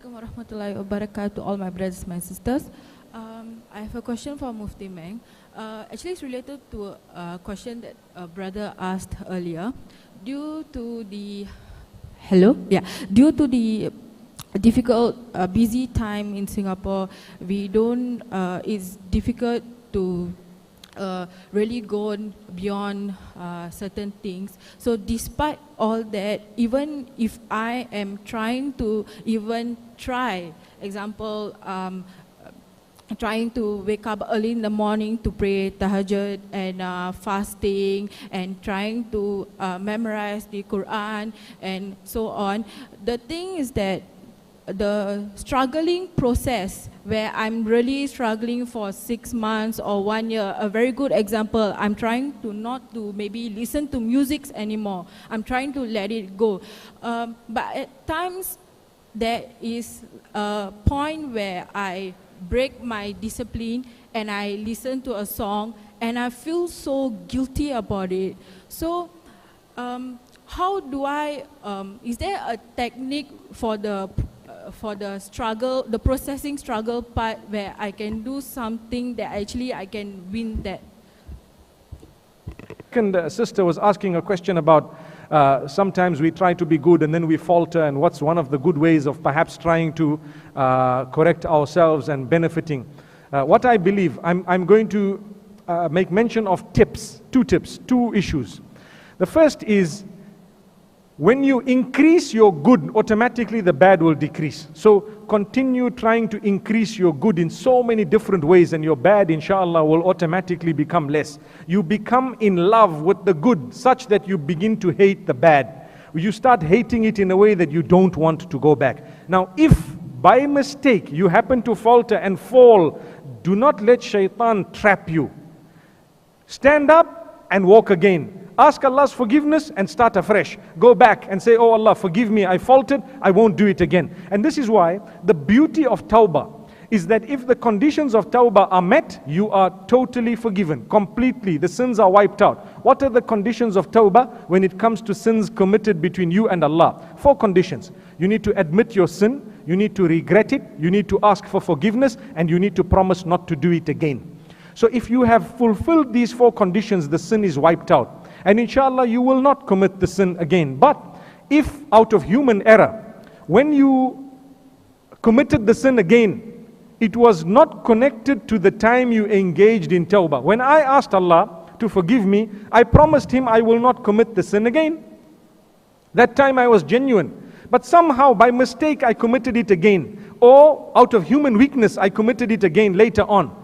Warahmatullahi wabarakatuh to all my brothers and my sisters. I have a question for Mufti Menk. Actually, it's related to a question that a brother asked earlier. Due to the due to the difficult, busy time in Singapore, we don't. It's difficult to really go beyond certain things. So despite all that, even if I am trying to example, trying to wake up early in the morning to pray tahajjud and fasting and trying to memorize the Quran and so on, the thing is that the struggling process where I'm really struggling for 6 months or 1 year, a very good example, I'm trying to not to maybe listen to music anymore. I'm trying to let it go. But at times, there is a point where I break my discipline and I listen to a song and I feel so guilty about it. So, how do I, is there a technique for the struggle, the processing struggle part where I can do something that actually I can win that? Second sister was asking a question about sometimes we try to be good and then we falter, and what's one of the good ways of perhaps trying to correct ourselves and benefiting. What I believe, I'm going to make mention of tips, two issues. The first is, when you increase your good, automatically the bad will decrease. So continue trying to increase your good in so many different ways, and your bad, inshallah, will automatically become less. You become in love with the good such that you begin to hate the bad. You start hating it in a way that you don't want to go back. Now, if by mistake you happen to falter and fall, do not let shaitan trap you. Stand up and walk again. Ask Allah's forgiveness and start afresh. Go back and say, oh Allah, forgive me, I faltered, I won't do it again. And this is why the beauty of tawbah is that if the conditions of tawbah are met, you are totally forgiven, completely. The sins are wiped out. What are the conditions of tawbah when it comes to sins committed between you and Allah? 4 conditions. You need to admit your sin, you need to regret it, you need to ask for forgiveness, and you need to promise not to do it again. So if you have fulfilled these 4 conditions, the sin is wiped out. And inshallah, you will not commit the sin again. But if out of human error, when you committed the sin again, it was not connected to the time you engaged in tawbah. When I asked Allah to forgive me, I promised Him I will not commit the sin again. That time I was genuine. But somehow by mistake I committed it again. Or out of human weakness I committed it again later on.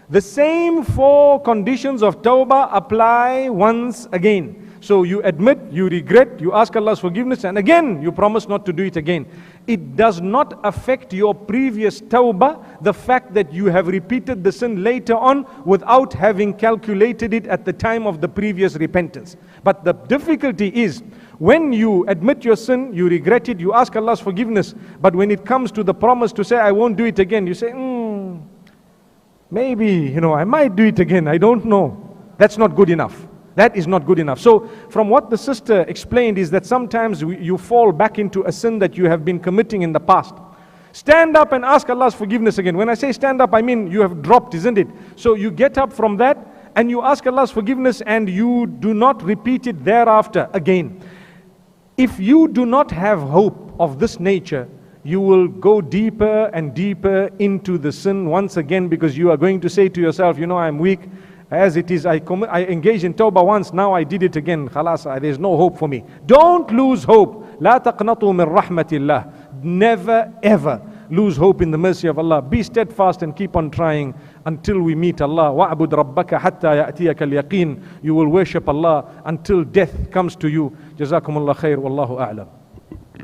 The same 4 conditions of tawbah apply once again. So you admit, you regret, you ask Allah's forgiveness, and again you promise not to do it again. It does not affect your previous tawbah, the fact that you have repeated the sin later on without having calculated it at the time of the previous repentance. But the difficulty is, when you admit your sin, you regret it, you ask Allah's forgiveness, but when it comes to the promise to say, I won't do it again, you say, maybe, I might do it again, I don't know. That's not good enough. That is not good enough. So, from what the sister explained is that sometimes you fall back into a sin that you have been committing in the past. Stand up and ask Allah's forgiveness again. When I say stand up, I mean you have dropped, isn't it? So you get up from that and you ask Allah's forgiveness and you do not repeat it thereafter again. If you do not have hope of this nature, you will go deeper and deeper into the sin once again, because you are going to say to yourself, I'm weak. As it is, I engaged in tawbah once, now I did it again. Khalas, there's no hope for me. Don't lose hope. لا تقنطوا من رحمة الله. Never ever lose hope in the mercy of Allah. Be steadfast and keep on trying until we meet Allah. وَعْبُدْ رَبَّكَ حَتَّى يَأْتِيَكَ الْيَقِينَ. You will worship Allah until death comes to you. جزاكم الله خير والله أعلم.